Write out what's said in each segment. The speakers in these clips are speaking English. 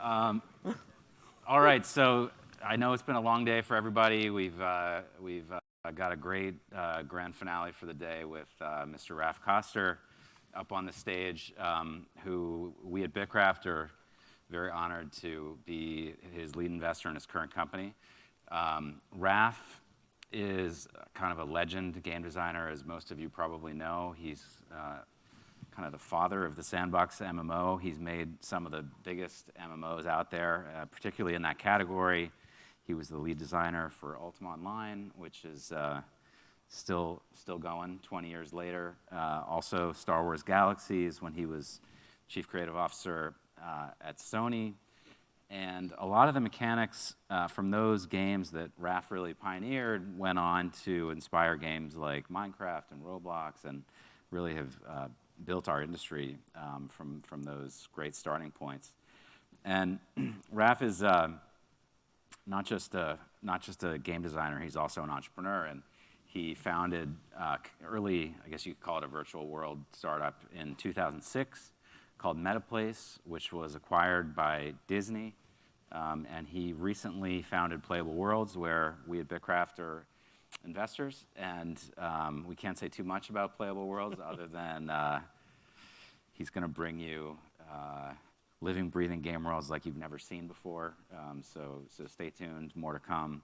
All right, so I know it's been a long day for everybody. We've got a great grand finale for the day with Mr. Raph Koster up on the stage, who we at BITKRAFT are very honored to be his lead investor in his current company. Raph is kind of a legend game designer, as most of you probably know. He's kind of the father of the sandbox MMO. He's made some of the biggest MMOs out there, particularly in that category. He was the lead designer for Ultima Online, which is still going 20 years later. Also Star Wars Galaxies, when he was chief creative officer at Sony. And a lot of the mechanics from those games that Raph really pioneered went on to inspire games like Minecraft and Roblox, and really have built our industry from those great starting points. And Raph is not just a game designer, he's also an entrepreneur. And he founded early, I guess you could call it a virtual world startup in 2006 called MetaPlace, which was acquired by Disney. And he recently founded Playable Worlds, where we at BITKRAFT are investors. And we can't say too much about Playable Worlds other than he's going to bring you living, breathing game worlds like you've never seen before. So stay tuned, more to come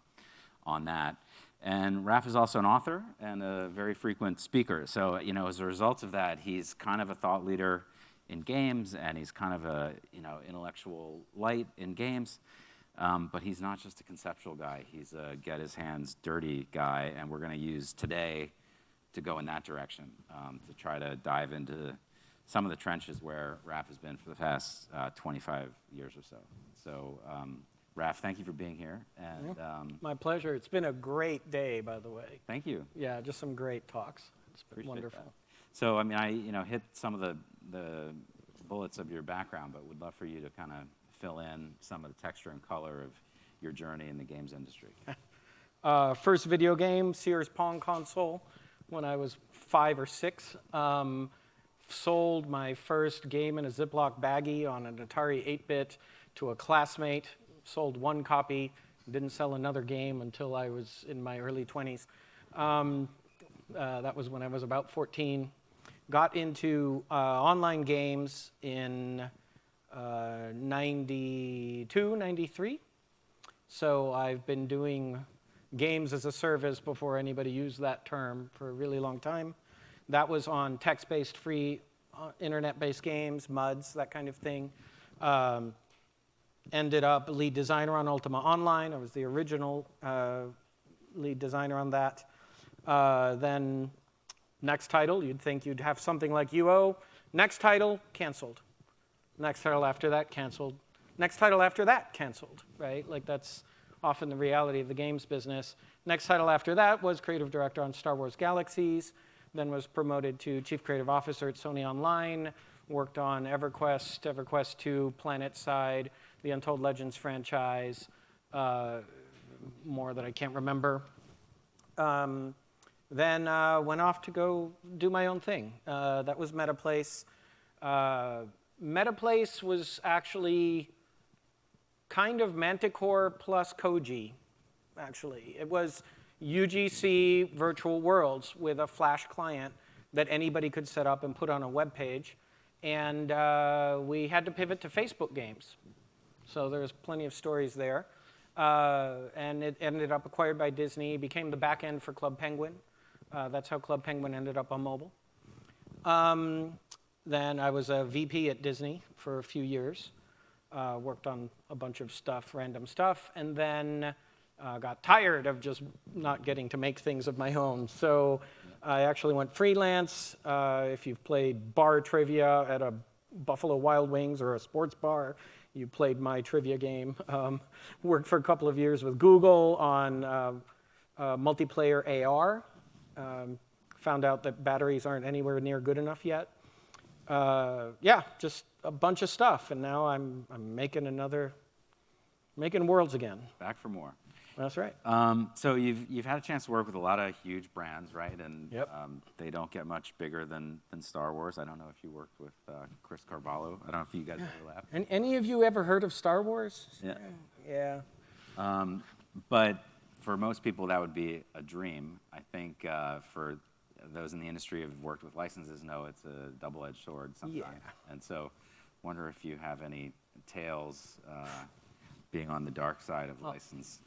on that. And Raph is also an author and a very frequent speaker. So, as a result of that, he's kind of a thought leader in games, and he's kind of a intellectual light in games. But he's not just a conceptual guy. He's a get his hands dirty guy, and we're going to use today to go in that direction, to try to dive into some of the trenches where Raph has been for the past 25 years or so. So, Raph, thank you for being here. And my pleasure. It's been a great day, by the way. Thank you. Yeah, just some great talks. It's been wonderful. That. So, I hit some of the bullets of your background, but would love for you to kind of fill in some of the texture and color of your journey in the games industry. First video game, Sears Pong console, when I was 5 or 6. Sold my first game in a Ziploc baggie on an Atari 8-bit to a classmate. Sold one copy, didn't sell another game until I was in my early 20s. That was when I was about 14. Got into online games in 92, 93. So I've been doing games as a service before anybody used that term for a really long time. That was on text-based, free, internet-based games, MUDs, that kind of thing. Ended up lead designer on Ultima Online. I was the original lead designer on that. Then next title, you'd think you'd have something like UO. Next title, canceled. Next title after that, canceled. Next title after that, canceled, right? Like that's often the reality of the games business. Next title after that was creative director on Star Wars Galaxies, then was promoted to chief creative officer at Sony Online, worked on EverQuest, EverQuest 2, PlanetSide, the Untold Legends franchise, more that I can't remember. Then went off to go do my own thing. That was MetaPlace. MetaPlace was actually kind of Manticore plus Koji, actually. It was UGC virtual worlds with a Flash client that anybody could set up and put on a web page. And we had to pivot to Facebook games. So there's plenty of stories there. And it ended up acquired by Disney, became the back end for Club Penguin. That's how Club Penguin ended up on mobile. Then I was a VP at Disney for a few years. Worked on a bunch of stuff, random stuff, and then got tired of just not getting to make things of my own. So I actually went freelance. If you've played bar trivia at a Buffalo Wild Wings or a sports bar, you played my trivia game. Worked for a couple of years with Google on multiplayer AR. Found out that batteries aren't anywhere near good enough yet. Yeah, just a bunch of stuff, and now I'm making worlds again. Back for more. That's right. So you've had a chance to work with a lot of huge brands, right? And Yep. they don't get much bigger than Star Wars. I don't know if you worked with Chris Carvalho. I don't know if you guys overlap. And any of you ever heard of Star Wars? Yeah. Yeah. But for most people, that would be a dream. I think for those in the industry who have worked with licenses know it's a double-edged sword sometimes. Yeah. And so wonder if you have any tales being on the dark side of license.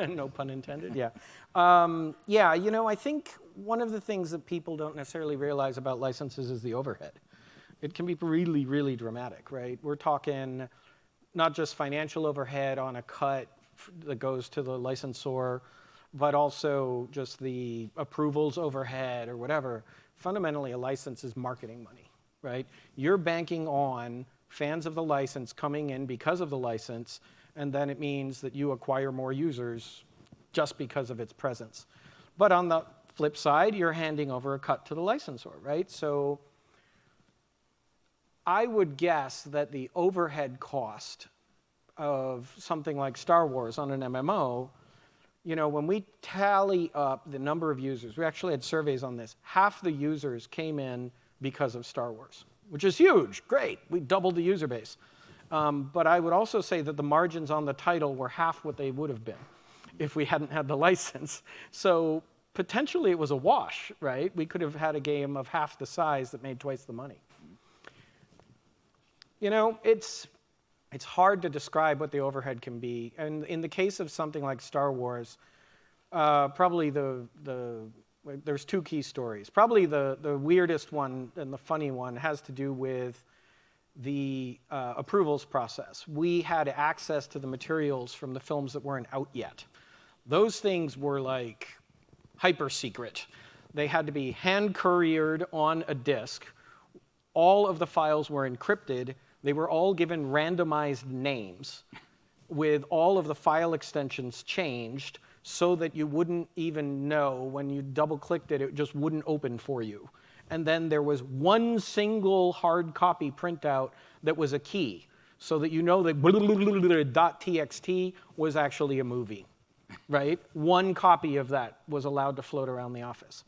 No pun intended, yeah. Yeah, you know, I think one of the things that people don't necessarily realize about licenses is the overhead. It can be really, really dramatic, right? We're talking not just financial overhead on a cut that goes to the licensor, but also just the approvals overhead or whatever. Fundamentally, a license is marketing money, right? You're banking on fans of the license coming in because of the license, and then it means that you acquire more users just because of its presence. But on the flip side, you're handing over a cut to the licensor, right? So I would guess that the overhead cost of something like Star Wars on an MMO, you know, when we tally up the number of users, we actually had surveys on this, half the users came in because of Star Wars, which is huge, great, we doubled the user base. But I would also say that the margins on the title were half what they would have been if we hadn't had the license. So potentially it was a wash, right? We could have had a game of half the size that made twice the money. You know, it's hard to describe what the overhead can be. And in the case of something like Star Wars, probably there's two key stories. Probably the weirdest one and the funny one has to do with the approvals process. We had access to the materials from the films that weren't out yet. Those things were like hyper secret. They had to be hand couriered on a disk. All of the files were encrypted. They were all given randomized names with all of the file extensions changed so that you wouldn't even know when you double-clicked it, it just wouldn't open for you. And then there was one single hard copy printout that was a key so that you know that .txt was actually a movie, right? One copy of that was allowed to float around the office.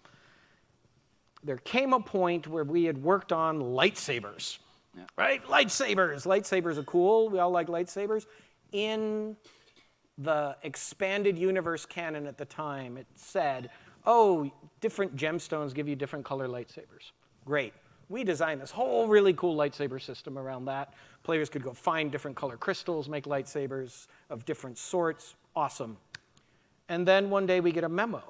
There came a point where we had worked on lightsabers. Yeah. Right? Lightsabers. Lightsabers are cool. We all like lightsabers. In the expanded universe canon at the time, it said, oh, different gemstones give you different color lightsabers. Great. We designed this whole really cool lightsaber system around that. Players could go find different color crystals, make lightsabers of different sorts. Awesome. And then one day we get a memo,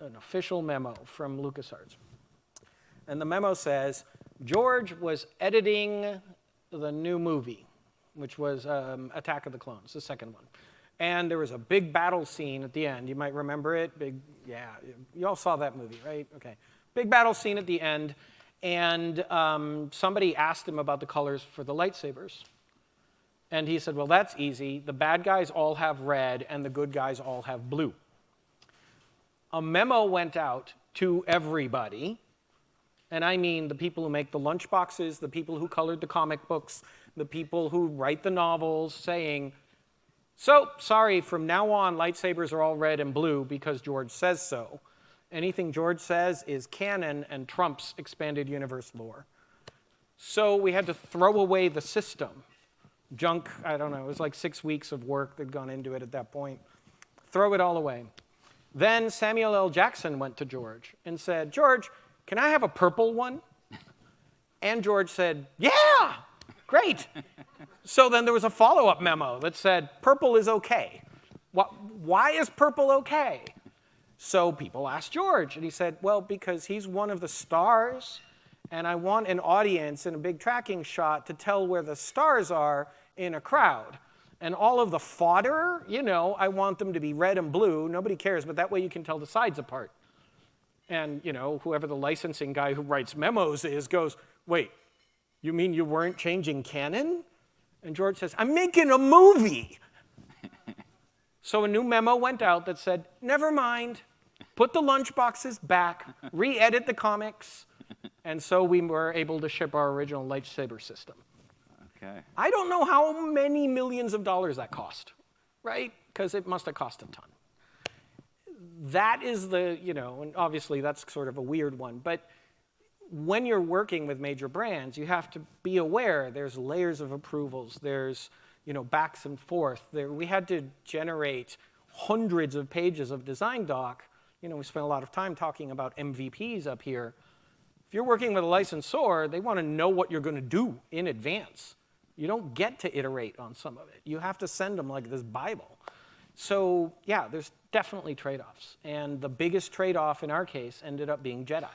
an official memo from LucasArts. And the memo says, George was editing the new movie, which was Attack of the Clones, the second one. And there was a big battle scene at the end. You might remember it. Yeah, you all saw that movie, right? Okay. Big battle scene at the end. And somebody asked him about the colors for the lightsabers. And he said, well, that's easy. The bad guys all have red, and the good guys all have blue. A memo went out to everybody. And I mean the people who make the lunchboxes, the people who colored the comic books, the people who write the novels, saying, so, sorry, from now on, lightsabers are all red and blue because George says so. Anything George says is canon and trumps expanded universe lore. So we had to throw away the system. Junk, I don't know, it was like 6 weeks of work that had gone into it at that point. Throw it all away. Then Samuel L. Jackson went to George and said, George, can I have a purple one? And George said, yeah, great. So then there was a follow-up memo that said, purple is okay. Why is purple okay? So people asked George, and he said, well, because he's one of the stars, and I want an audience in a big tracking shot to tell where the stars are in a crowd. And all of the fodder, you know, I want them to be red and blue. Nobody cares, but that way you can tell the sides apart. And, you know, whoever the licensing guy who writes memos is goes, wait, you mean you weren't changing canon? And George says, I'm making a movie. So a new memo went out that said, never mind, put the lunchboxes back, re-edit the comics. And so we were able to ship our original lightsaber system. Okay. I don't know how many millions of dollars that cost, right? because it must have cost a ton. That is the, and obviously that's sort of a weird one, but when you're working with major brands, you have to be aware there's layers of approvals, there's, backs and forth. We had to generate hundreds of pages of design doc. We spent a lot of time talking about MVPs up here. If you're working with a licensor, they want to know what you're going to do in advance. You don't get to iterate on some of it. You have to send them like this Bible. So yeah, there's definitely trade-offs. And the biggest trade-off in our case ended up being Jedi.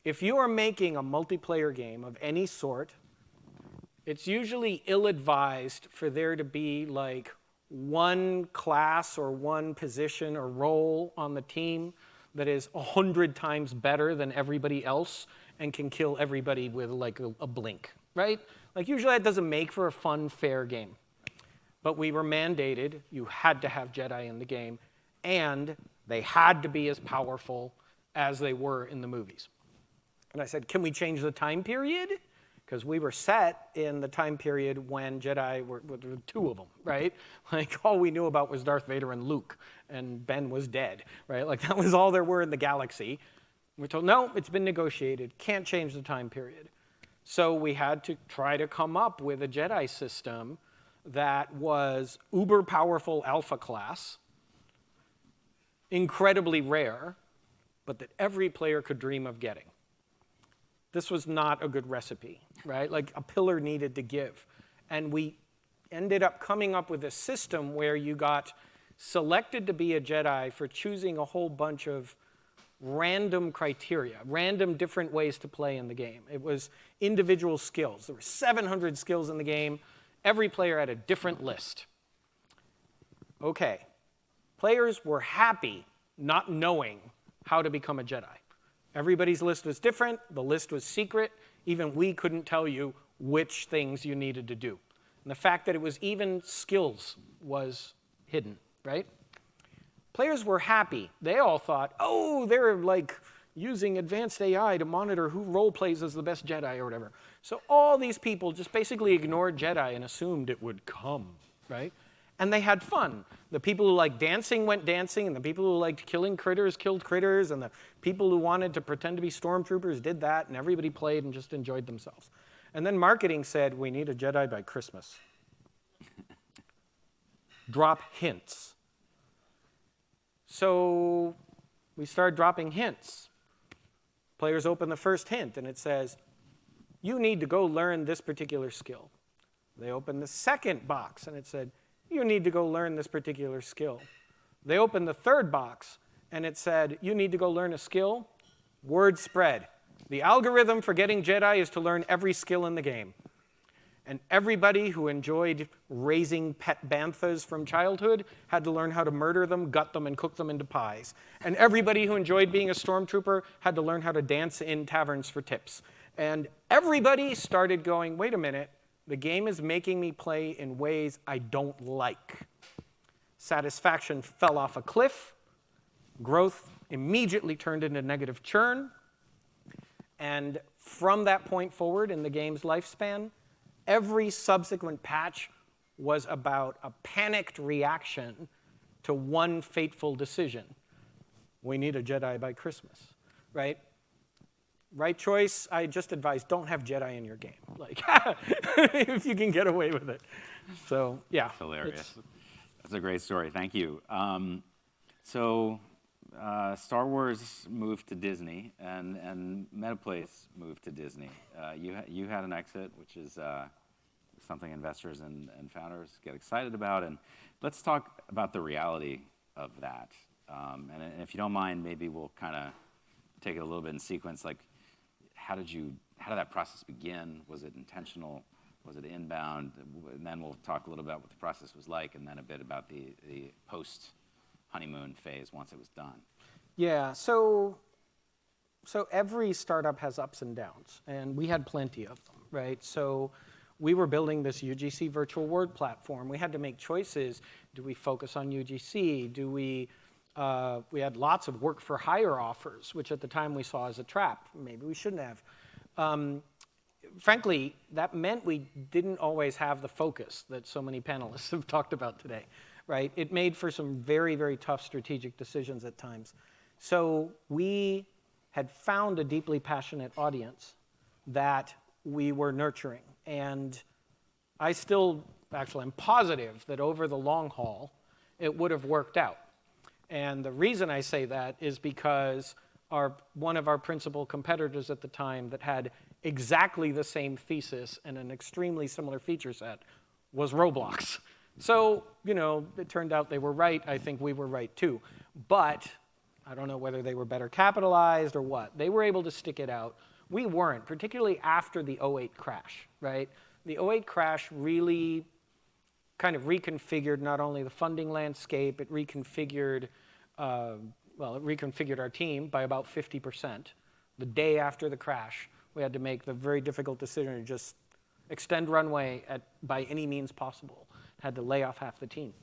If you are making a multiplayer game of any sort, it's usually ill-advised for there to be like one class or one position or role on the team that is 100 times better than everybody else and can kill everybody with like a blink, right? Like usually that doesn't make for a fun, fair game. But we were mandated, you had to have Jedi in the game, and they had to be as powerful as they were in the movies. And I said, can we change the time period? Because we were set in the time period when Jedi were two of them, right? Like all we knew about was Darth Vader and Luke, and Ben was dead, right? Like that was all there were in the galaxy. We're told, no, it's been negotiated, can't change the time period. So we had to try to come up with a Jedi system that was uber powerful alpha class, incredibly rare, but that every player could dream of getting. This was not a good recipe, right? Like a pillar needed to give. And we ended up coming up with a system where you got selected to be a Jedi for choosing a whole bunch of random criteria, random different ways to play in the game. It was individual skills. There were 700 skills in the game. Every player had a different list. Okay, players were happy not knowing how to become a Jedi. Everybody's list was different. The list was secret. Even we couldn't tell you which things you needed to do. And the fact that it was even skills was hidden, right? Players were happy. They all thought, oh, they're like using advanced AI to monitor who role plays as the best Jedi or whatever. So all these people just basically ignored Jedi and assumed it would come, right? And they had fun. The people who liked dancing went dancing, and the people who liked killing critters killed critters, and the people who wanted to pretend to be stormtroopers did that, and everybody played and just enjoyed themselves. And then marketing said, we need a Jedi by Christmas. Drop hints. So we started dropping hints. Players open the first hint, and it says, you need to go learn this particular skill. They opened the second box, and it said, you need to go learn this particular skill. They opened the third box, and it said, you need to go learn a skill. Word spread. The algorithm for getting Jedi is to learn every skill in the game. And everybody who enjoyed raising pet banthas from childhood had to learn how to murder them, gut them, and cook them into pies. And everybody who enjoyed being a stormtrooper had to learn how to dance in taverns for tips. And everybody started going, wait a minute, the game is making me play in ways I don't like. Satisfaction fell off a cliff. Growth immediately turned into negative churn. And from that point forward in the game's lifespan, every subsequent patch was about a panicked reaction to one fateful decision. We need a Jedi by Christmas, right? Right choice, I just advise don't have Jedi in your game. Like, if you can get away with it. So, yeah. That's hilarious. That's a great story. Thank you. Star Wars moved to Disney, and MetaPlace moved to Disney. You had an exit, which is something investors and founders get excited about. And let's talk about the reality of that. And if you don't mind, maybe we'll kind of take it a little bit in sequence. Like, how did that process begin? Was it intentional? Was it inbound? And then we'll talk a little about what the process was like, and then a bit about the post-honeymoon phase once it was done. Yeah, so every startup has ups and downs, and we had plenty of them, right? So we were building this UGC virtual ward platform. We had to make choices. Do we focus on UGC? Do we had lots of work for hire offers, which at the time we saw as a trap. Maybe we shouldn't have. frankly, that meant we didn't always have the focus that so many panelists have talked about today, right? It made for some very, very tough strategic decisions at times. So we had found a deeply passionate audience that we were nurturing. And I still, actually, I'm positive that over the long haul, it would have worked out. And the reason I say that is because one of our principal competitors at the time that had exactly the same thesis and an extremely similar feature set was Roblox. So, it turned out they were right. I think we were right too. But I don't know whether they were better capitalized or what. They were able to stick it out. We weren't, particularly after the '08 crash, right? The '08 crash really kind of reconfigured not only the funding landscape, it reconfigured our team by about 50%. The day after the crash, we had to make the very difficult decision to just extend runway by any means possible. Had to lay off half the team.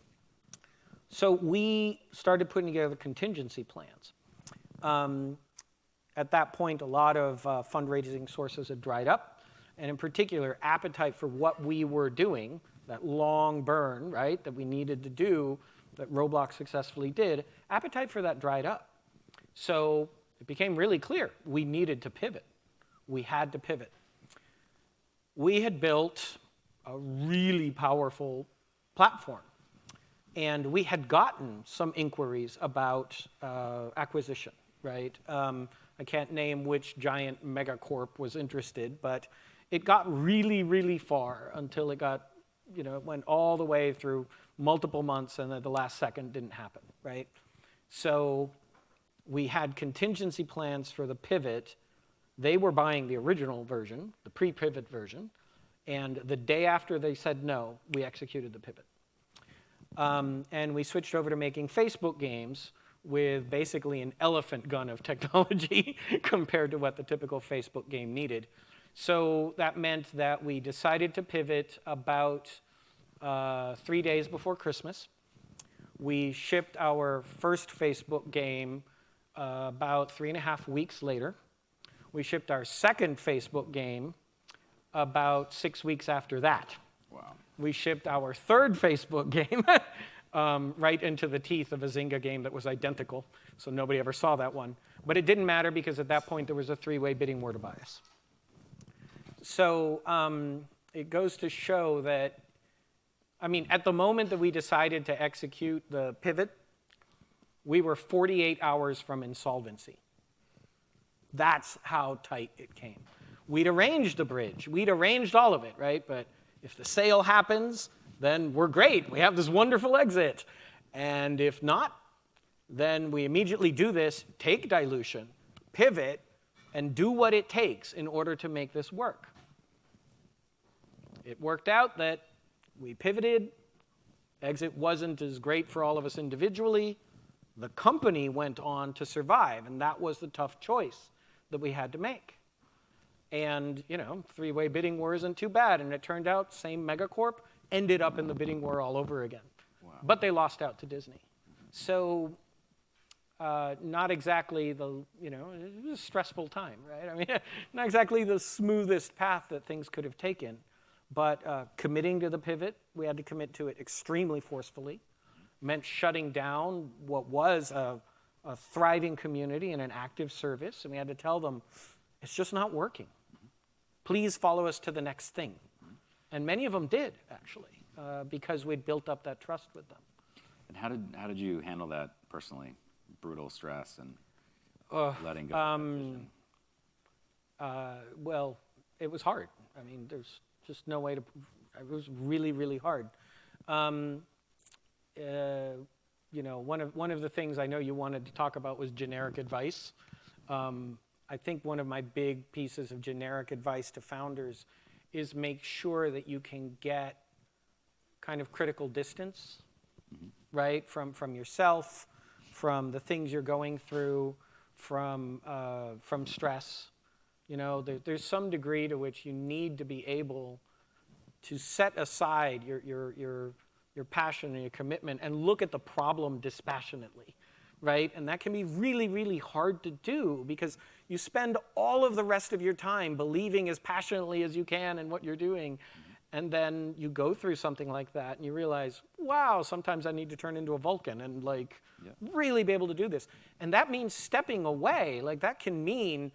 So we started putting together contingency plans. At that point, a lot of fundraising sources had dried up, and in particular, appetite for what we were doing, that long burn, right, that we needed to do, that Roblox successfully did, appetite for that dried up. So it became really clear we needed to pivot. We had to pivot. We had built a really powerful platform. And we had gotten some inquiries about acquisition, right? I can't name which giant megacorp was interested, but it got really, really far until it got, it went all the way through multiple months, and at the last second didn't happen, right? So we had contingency plans for the pivot. They were buying the original version, the pre-pivot version, and the day after they said no, we executed the pivot. And we switched over to making Facebook games with basically an elephant gun of technology compared to what the typical Facebook game needed. So that meant that we decided to pivot about 3 days before Christmas. We shipped our first Facebook game about 3.5 weeks later. We shipped our second Facebook game about 6 weeks after that. Wow. We shipped our third Facebook game right into the teeth of a Zynga game that was identical, so nobody ever saw that one. But it didn't matter because at that point there was a three-way bidding war to bias. So it goes to show that, at the moment that we decided to execute the pivot, we were 48 hours from insolvency. That's how tight it came. We'd arranged the bridge. We'd arranged all of it, right? But if the sale happens, then we're great. We have this wonderful exit. And if not, then we immediately do this, take dilution, pivot, and do what it takes in order to make this work. It worked out that we pivoted. Exit wasn't as great for all of us individually. The company went on to survive, and that was the tough choice that we had to make. And, three-way bidding war isn't too bad. And it turned out same megacorp ended up in the bidding war all over again. Wow. But they lost out to Disney. So not exactly it was a stressful time, right? Not exactly the smoothest path that things could have taken. But committing to the pivot, we had to commit to it extremely forcefully. Meant shutting down what was a thriving community and an active service. And we had to tell them, it's just not working. Please follow us to the next thing. And many of them did, actually, because we'd built up that trust with them. And how did you handle that personally? Brutal stress and letting go of that vision? Well, it was hard. There's just no way to. It was really, really hard. One of the things I know you wanted to talk about was generic advice. I think one of my big pieces of generic advice to founders is make sure that you can get kind of critical distance, right, from yourself, from the things you're going through, from stress. There's some degree to which you need to be able to set aside your passion and your commitment and look at the problem dispassionately, right? And that can be really, really hard to do because you spend all of the rest of your time believing as passionately as you can in what you're doing. And then you go through something like that and you realize, wow, sometimes I need to turn into a Vulcan and really be able to do this. And that means stepping away. Like that can mean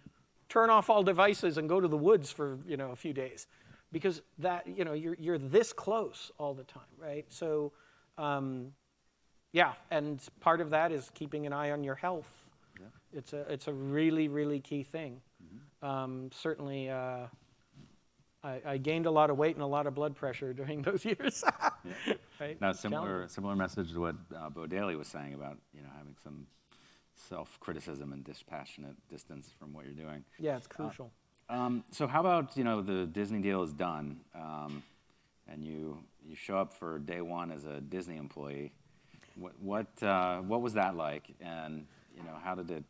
turn off all devices and go to the woods for, a few days. Because that, you're this close all the time, right? So, and part of that is keeping an eye on your health. Yeah. It's a really, really key thing. Certainly, I gained a lot of weight and a lot of blood pressure during those years. Yeah. Right? Now, similar message to what Bo Daly was saying about having some self-criticism and dispassionate distance from what you're doing. Yeah, it's crucial. So how about the Disney deal is done, and you show up for day one as a Disney employee. What was that like, and how did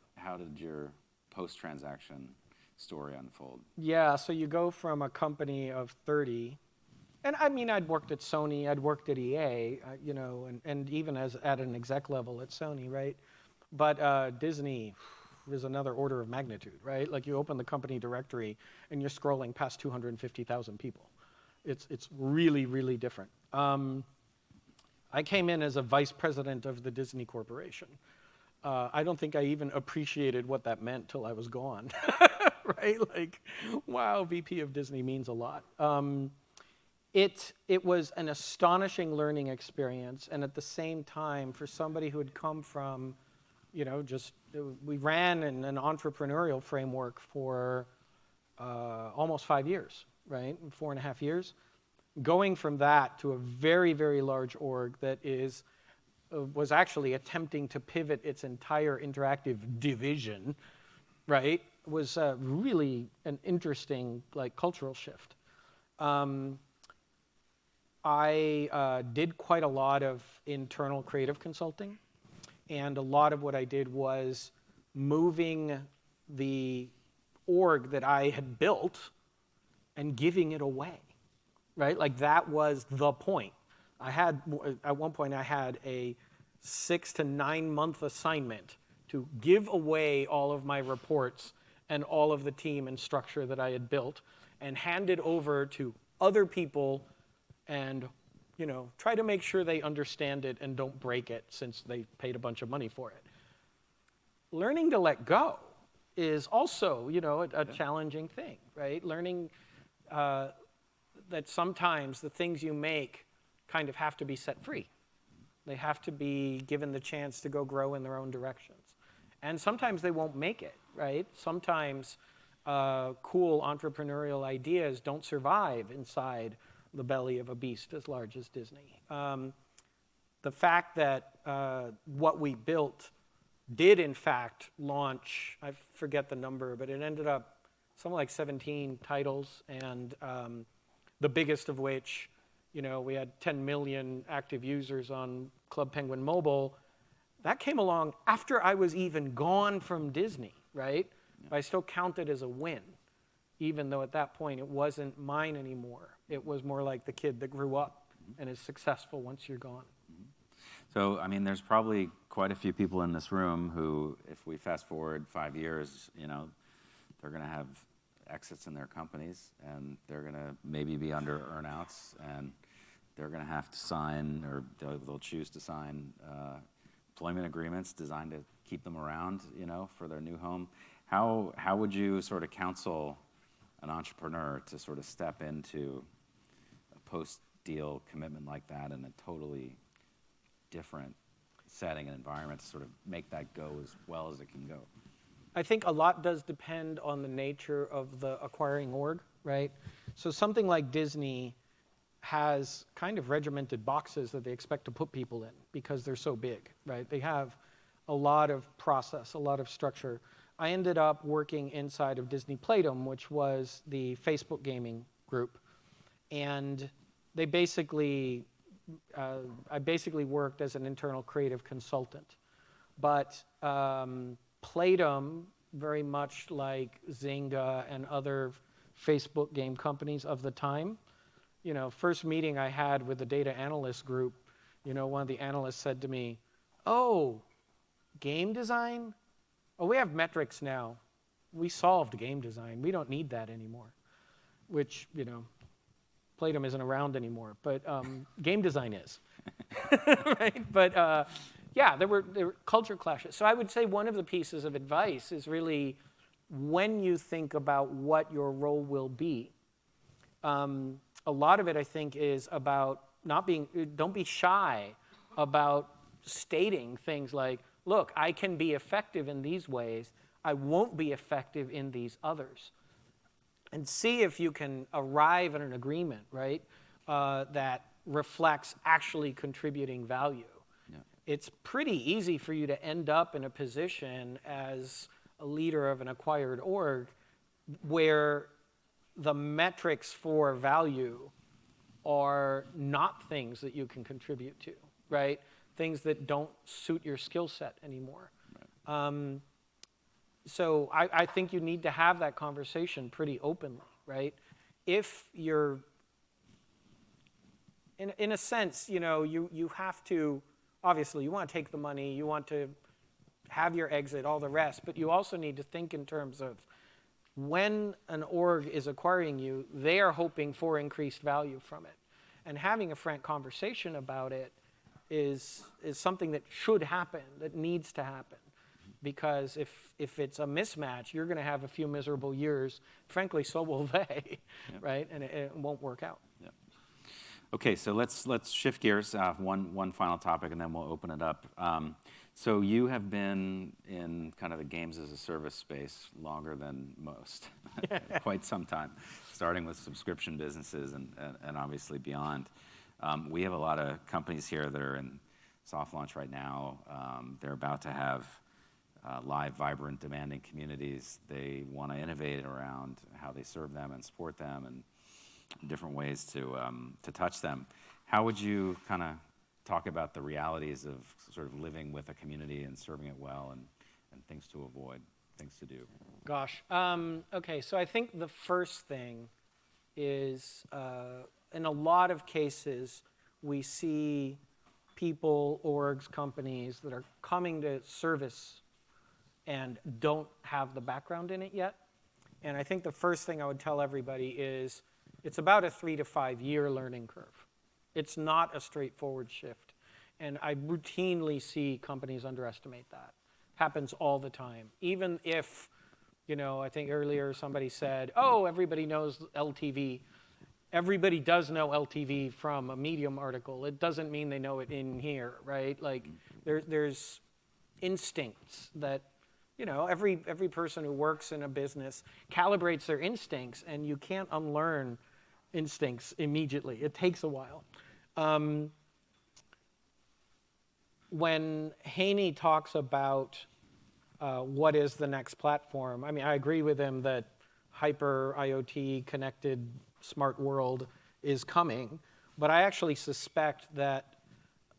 your post-transaction story unfold? Yeah, so you go from a company of 30, and I mean, I'd worked at Sony, I'd worked at EA, and even at an exec level at Sony, right? But Disney is another order of magnitude, right? Like you open the company directory and you're scrolling past 250,000 people. It's really, really different. I came in as a vice president of the Disney Corporation. I don't think I even appreciated what that meant till I was gone, right? Like, wow, VP of Disney means a lot. It was an astonishing learning experience, and at the same time, for somebody who had come from, we ran in an entrepreneurial framework for almost 5 years, right? 4.5 years. Going from that to a very, very large org that was actually attempting to pivot its entire interactive division, right, was really an interesting cultural shift. I did quite a lot of internal creative consulting, and a lot of what I did was moving the org that I had built and giving it away, right? Like that was the point. At one point I had a 6 to 9 month assignment to give away all of my reports and all of the team and structure that I had built and hand it over to other people and try to make sure they understand it and don't break it since they paid a bunch of money for it. Learning to let go is also, a challenging thing, right? Learning that sometimes the things you make kind of have to be set free. They have to be given the chance to go grow in their own directions. And sometimes they won't make it, right? Sometimes cool entrepreneurial ideas don't survive inside the belly of a beast as large as Disney. The fact that what we built did in fact launch, I forget the number, but it ended up something like 17 titles, and the biggest of which, we had 10 million active users on Club Penguin Mobile. That came along after I was even gone from Disney, right? Yeah. But I still count it as a win, even though at that point it wasn't mine anymore. It was more like the kid that grew up and is successful once you're gone. So, I mean, there's probably quite a few people in this room who, if we fast forward 5 years, they're going to have exits in their companies, and they're going to maybe be under earnouts, and they're going to have to sign, or they'll choose to sign employment agreements designed to keep them around, for their new home. How would you sort of counsel an entrepreneur to sort of step into a post-deal commitment like that in a totally different setting and environment to sort of make that go as well as it can go? I think a lot does depend on the nature of the acquiring org, right? So something like Disney has kind of regimented boxes that they expect to put people in because they're so big, right? They have a lot of process, a lot of structure. I ended up working inside of Disney Playdom, which was the Facebook gaming group. And they basically, I basically worked as an internal creative consultant. But Playdom, very much like Zynga and other Facebook game companies of the time, first meeting I had with the data analyst group, one of the analysts said to me, "Oh, Game design? Oh, we have metrics now. We solved game design. We don't need that anymore, which, Plato isn't around anymore, but game design is, right? But yeah, there were culture clashes. So I would say one of the pieces of advice is really when you think about what your role will be, a lot of it, I think, is about don't be shy about stating things like, look, I can be effective in these ways. I won't be effective in these others. And see if you can arrive at an agreement, right, that reflects actually contributing value. Yeah. It's pretty easy for you to end up in a position as a leader of an acquired org where the metrics for value are not things that you can contribute to, right? Things that don't suit your skill set anymore. Right. So I think you need to have that conversation pretty openly, right? If you're, in a sense, you have to, obviously, you want to take the money, you want to have your exit, all the rest, but you also need to think in terms of when an org is acquiring you, they are hoping for increased value from it. And having a frank conversation about it is something that should happen, that needs to happen. Because if it's a mismatch, you're going to have a few miserable years. Frankly, so will they, yeah. Right? And it won't work out. Yeah. Okay, so let's shift gears. One final topic, and then we'll open it up. So you have been in kind of the games as a service space longer than most, quite some time, starting with subscription businesses and obviously beyond. We have a lot of companies here that are in soft launch right now. They're about to have live, vibrant, demanding communities. They want to innovate around how they serve them and support them and different ways to touch them. How would you kind of talk about the realities of sort of living with a community and serving it well and things to avoid, things to do? Gosh. Okay, so I think the first thing is in a lot of cases we see people, orgs, companies that are coming to service and don't have the background in it yet. And I think the first thing I would tell everybody is it's about a 3 to 5 year learning curve. It's not a straightforward shift. And I routinely see companies underestimate that. Happens all the time. Even if, I think earlier somebody said, oh, everybody knows LTV. Everybody does know LTV from a Medium article. It doesn't mean they know it in here, right? Like there's instincts that every person who works in a business calibrates their instincts, and you can't unlearn instincts immediately. It takes a while. When Haney talks about what is the next platform, I mean, I agree with him that hyper IoT connected smart world is coming, but I actually suspect that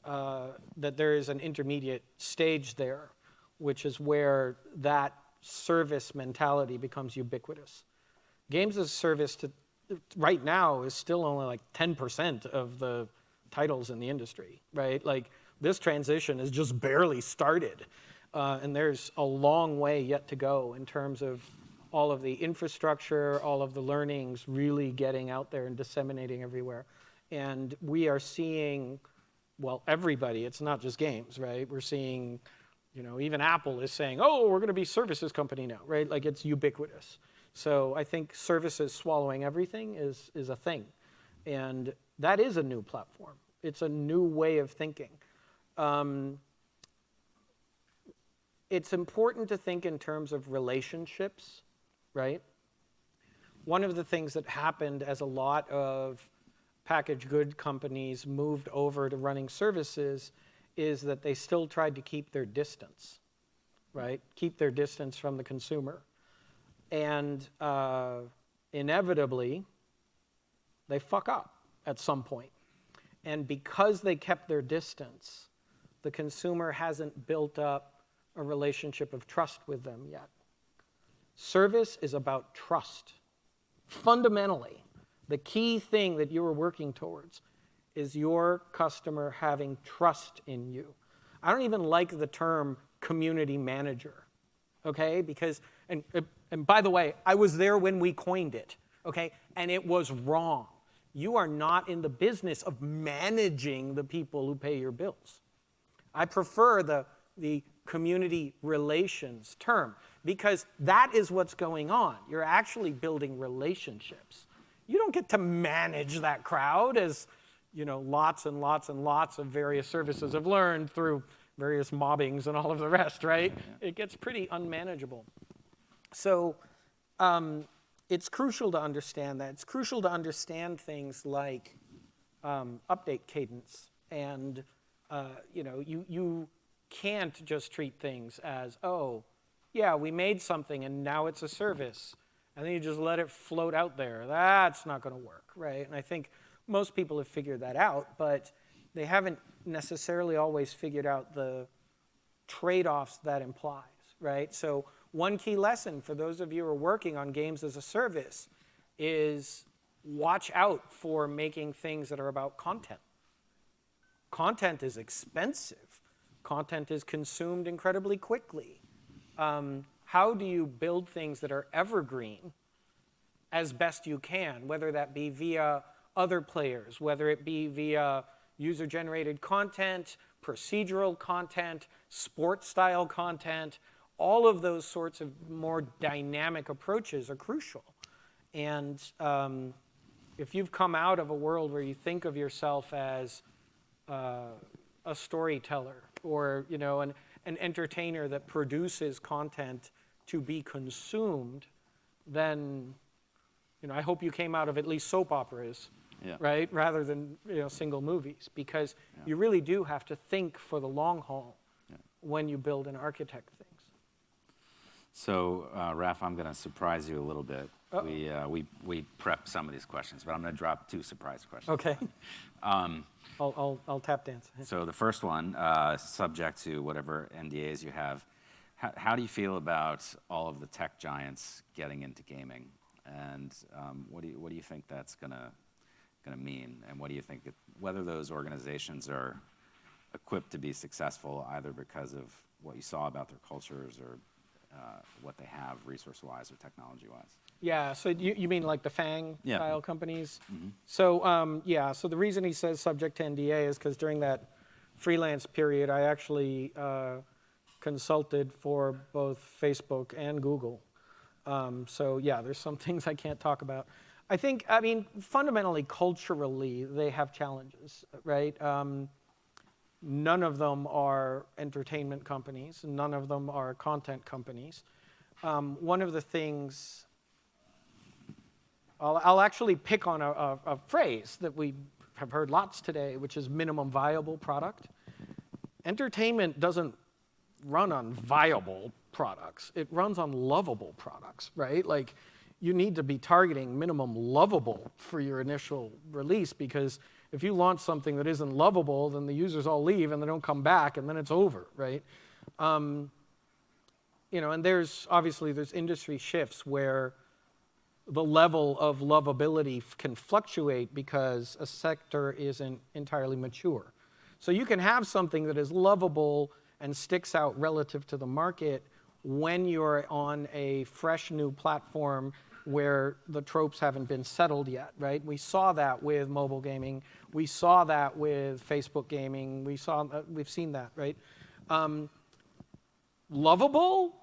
there is an intermediate stage there, which is where that service mentality becomes ubiquitous. Games as a service right now is still only like 10% of the titles in the industry, right? Like this transition has just barely started, and there's a long way yet to go in terms of all of the infrastructure, all of the learnings really getting out there and disseminating everywhere. And we are seeing, well, everybody, it's not just games, right? We're seeing, even Apple is saying, oh, we're going to be services company now, right? Like it's ubiquitous. So I think services swallowing everything is a thing. And that is a new platform. It's a new way of thinking. It's important to think in terms of relationships, right? One of the things that happened as a lot of packaged good companies moved over to running services is that they still tried to keep their distance, right? Keep their distance from the consumer. And inevitably, they fuck up at some point. And because they kept their distance, the consumer hasn't built up a relationship of trust with them yet. Service is about trust. Fundamentally, the key thing that you are working towards is your customer having trust in you. I don't even like the term community manager, okay? Because, and by the way, I was there when we coined it, okay? And it was wrong. You are not in the business of managing the people who pay your bills. I prefer the community relations term because that is what's going on. You're actually building relationships. You don't get to manage that crowd as, you know, lots and lots and lots of various services have learned through various mobbings and all of the rest, right? Yeah. It gets pretty unmanageable. So it's crucial to understand that. It's crucial to understand things like update cadence. And, you know, you can't just treat things as, oh, yeah, we made something and now it's a service. And then you just let it float out there. That's not going to work, right? And I think most people have figured that out, but they haven't necessarily always figured out the trade-offs that implies, right? So one key lesson for those of you who are working on games as a service is watch out for making things that are about content. Content is expensive. Content is consumed incredibly quickly. How do you build things that are evergreen as best you can, whether that be via other players, whether it be via user-generated content, procedural content, sports-style content? All of those sorts of more dynamic approaches are crucial. And if you've come out of a world where you think of yourself as a storyteller or, you know, an entertainer that produces content to be consumed, then, you know, I hope you came out of at least soap operas, yeah, right, rather than, you know, single movies, because yeah, you really do have to think for the long haul, yeah, when you build and architect things. So, Raph, I'm going to surprise you a little bit. We prepped some of these questions, but I'm going to drop 2 surprise questions. Okay. I'll tap dance. So the first one, subject to whatever NDAs you have, how do you feel about all of the tech giants getting into gaming, and what do you think that's going to mean, and what do you think whether those organizations are equipped to be successful either because of what you saw about their cultures or what they have resource-wise or technology-wise? Yeah, so you mean like the FANG-style companies? Mm-hmm. So, yeah, so the reason he says subject to NDA is because during that freelance period, I actually consulted for both Facebook and Google. So, yeah, there's some things I can't talk about. I mean, fundamentally, culturally, they have challenges, right? None of them are entertainment companies. None of them are content companies. One of the things, I'll actually pick on a phrase that we have heard lots today, which is minimum viable product. Entertainment doesn't run on viable products. It runs on lovable products, right? Like, you need to be targeting minimum lovable for your initial release, because if you launch something that isn't lovable, then the users all leave and they don't come back, and then it's over, right? You know, and there's industry shifts where the level of lovability can fluctuate because a sector isn't entirely mature. So you can have something that is lovable and sticks out relative to the market when you're on a fresh new platform where the tropes haven't been settled yet, right? We saw that with mobile gaming. We saw that with Facebook gaming. We've seen that, right? Lovable?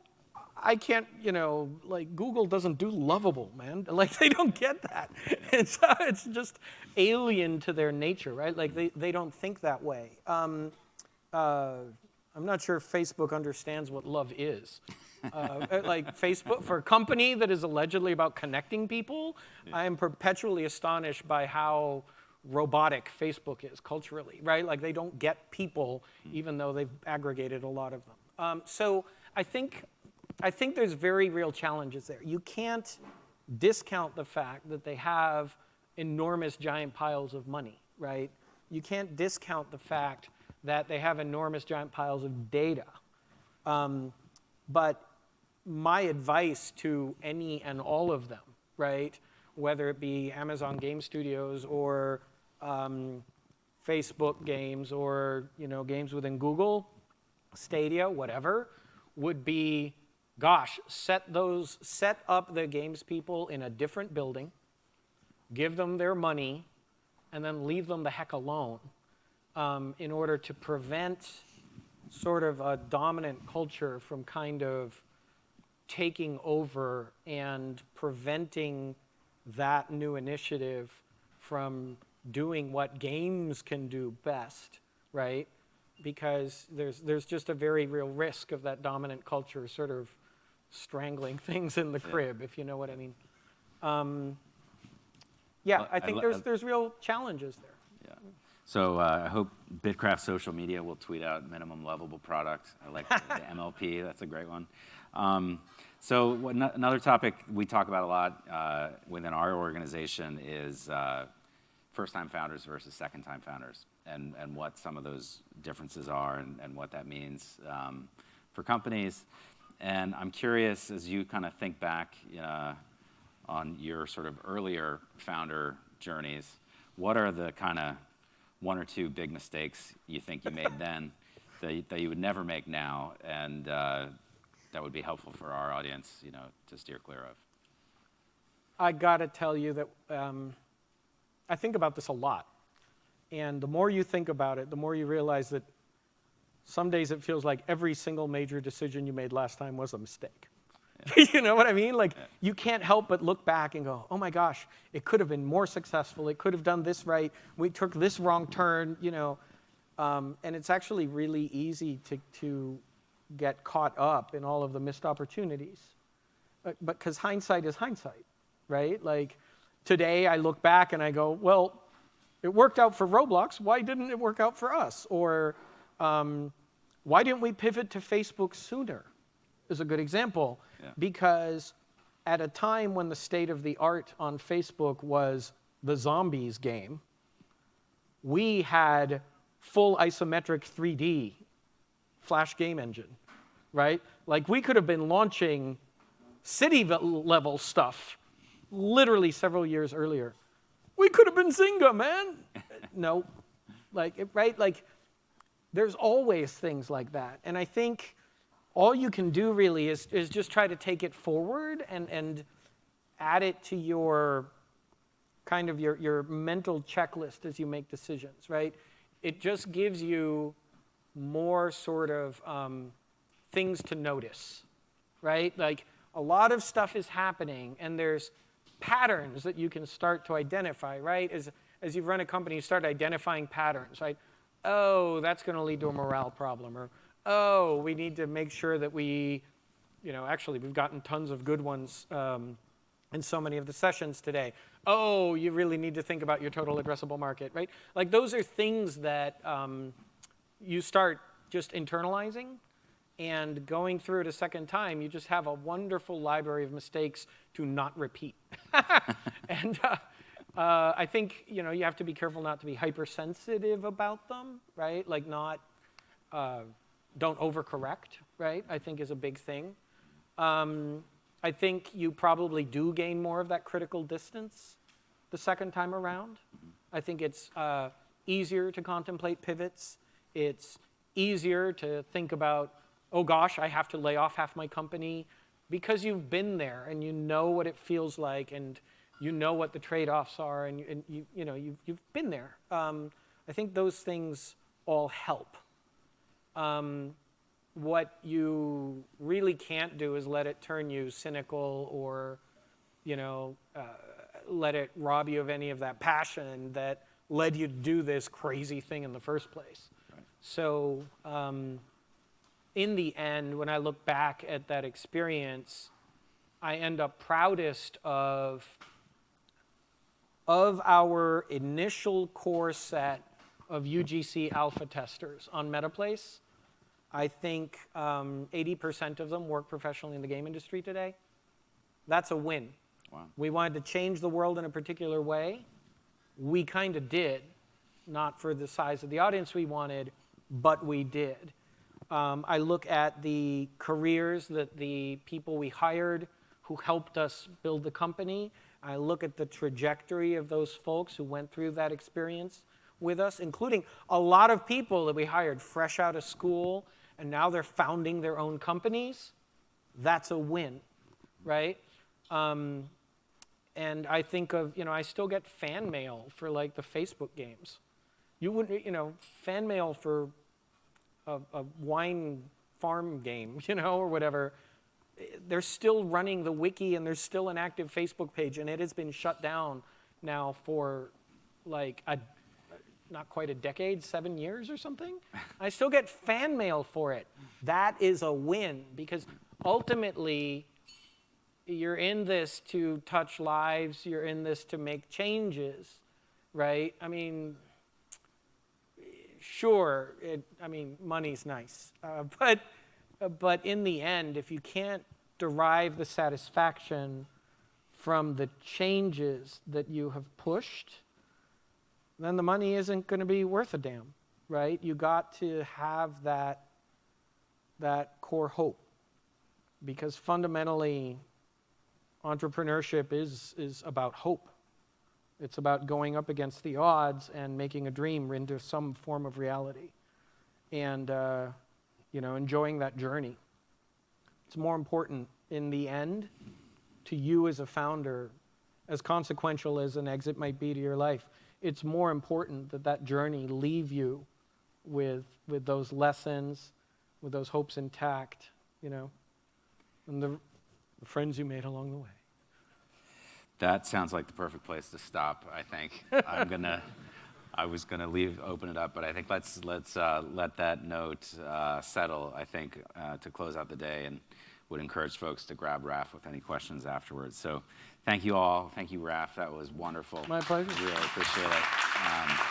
I can't, you know, like Google doesn't do lovable, man. Like, they don't get that. It's just alien to their nature, right? Like, they don't think that way. I'm not sure if Facebook understands what love is. Like, Facebook, for a company that is allegedly about connecting people, I am perpetually astonished by how robotic Facebook is culturally, right? Like, they don't get people, even though they've aggregated a lot of them. So I think there's very real challenges there. You can't discount the fact that they have enormous giant piles of money, right? You can't discount the fact that they have enormous giant piles of data. But my advice to any and all of them, right, whether it be Amazon Game Studios or Facebook games or, you know, games within Google, Stadia, whatever, would be, gosh, set up the games people in a different building, give them their money, and then leave them the heck alone in order to prevent sort of a dominant culture from kind of taking over and preventing that new initiative from doing what games can do best, right? Because there's just a very real risk of that dominant culture sort of strangling things in the crib, if you know what I mean. Yeah, I think there's real challenges there. Yeah. So I hope BITKRAFT social media will tweet out minimum lovable product. I like the MLP. That's a great one. So another topic we talk about a lot within our organization is first-time founders versus second-time founders, and what some of those differences are, and what that means for companies. And I'm curious, as you kind of think back on your sort of earlier founder journeys, what are the kind of one or two big mistakes you think you made then that you would never make now, and that would be helpful for our audience, to steer clear of? I gotta tell you that I think about this a lot. And the more you think about it, the more you realize that some days it feels like every single major decision you made last time was a mistake. Yeah. You know what I mean? Like, you can't help but look back and go, oh my gosh, it could have been more successful. It could have done this right. We took this wrong turn, and it's actually really easy to get caught up in all of the missed opportunities. But because hindsight is hindsight, right? Like, today I look back and I go, well, it worked out for Roblox. Why didn't it work out for us? Or why didn't we pivot to Facebook sooner? Is a good example. Yeah. Because at a time when the state of the art on Facebook was the zombies game, we had full isometric 3D Flash game engine, right? Like, we could have been launching city level stuff literally several years earlier. We could have been Zynga, man. No, right? Like, there's always things like that. And I think all you can do really is just try to take it forward and add it to your kind of your mental checklist as you make decisions, right? It just gives you more sort of things to notice, right? Like, a lot of stuff is happening, and there's patterns that you can start to identify, right? As you run a company, you start identifying patterns, right? Oh, that's going to lead to a morale problem, or oh, we need to make sure that we, actually we've gotten tons of good ones in so many of the sessions today. Oh, you really need to think about your total addressable market, right? Like, those are things that you start just internalizing, and going through it a second time, you just have a wonderful library of mistakes to not repeat. And I think, you have to be careful not to be hypersensitive about them, right? Like, not, don't overcorrect, right? I think is a big thing. I think you probably do gain more of that critical distance the second time around. I think it's easier to contemplate pivots. It's easier to think about, oh gosh, I have to lay off half my company, because you've been there and you know what it feels like, and you know what the trade-offs are, and you've been there. I think those things all help. What you really can't do is let it turn you cynical, or let it rob you of any of that passion that led you to do this crazy thing in the first place. Right. So in the end, when I look back at that experience, I end up proudest of our initial core set of UGC alpha testers on MetaPlace. I think 80% of them work professionally in the game industry today. That's a win. Wow. We wanted to change the world in a particular way. We kind of did, not for the size of the audience we wanted, but we did. I look at the careers that the people we hired who helped us build the company. I look at the trajectory of those folks who went through that experience with us, including a lot of people that we hired fresh out of school and now they're founding their own companies. That's a win, right? And I think of, I still get fan mail for like the Facebook games. You wouldn't, fan mail for a wine farm game, or whatever. They're still running the wiki, and there's still an active Facebook page, and it has been shut down now for like not quite a decade, 7 years or something. I still get fan mail for it. That is a win, because ultimately you're in this to touch lives, you're in this to make changes, right? I mean, sure, money's nice, but in the end, if you can't derive the satisfaction from the changes that you have pushed, then the money isn't going to be worth a damn, right? You got to have that core hope, because fundamentally, entrepreneurship is about hope. It's about going up against the odds and making a dream into some form of reality, and enjoying that journey. It's more important in the end to you as a founder, as consequential as an exit might be to your life. It's more important that journey leave you with those lessons, with those hopes intact, and the friends you made along the way. That sounds like the perfect place to stop, I think. I was gonna open it up, but I think let's let that note settle, I think, to close out the day, and would encourage folks to grab Raph with any questions afterwards. So thank you all. Thank you, Raph. That was wonderful. My pleasure. Really appreciate it.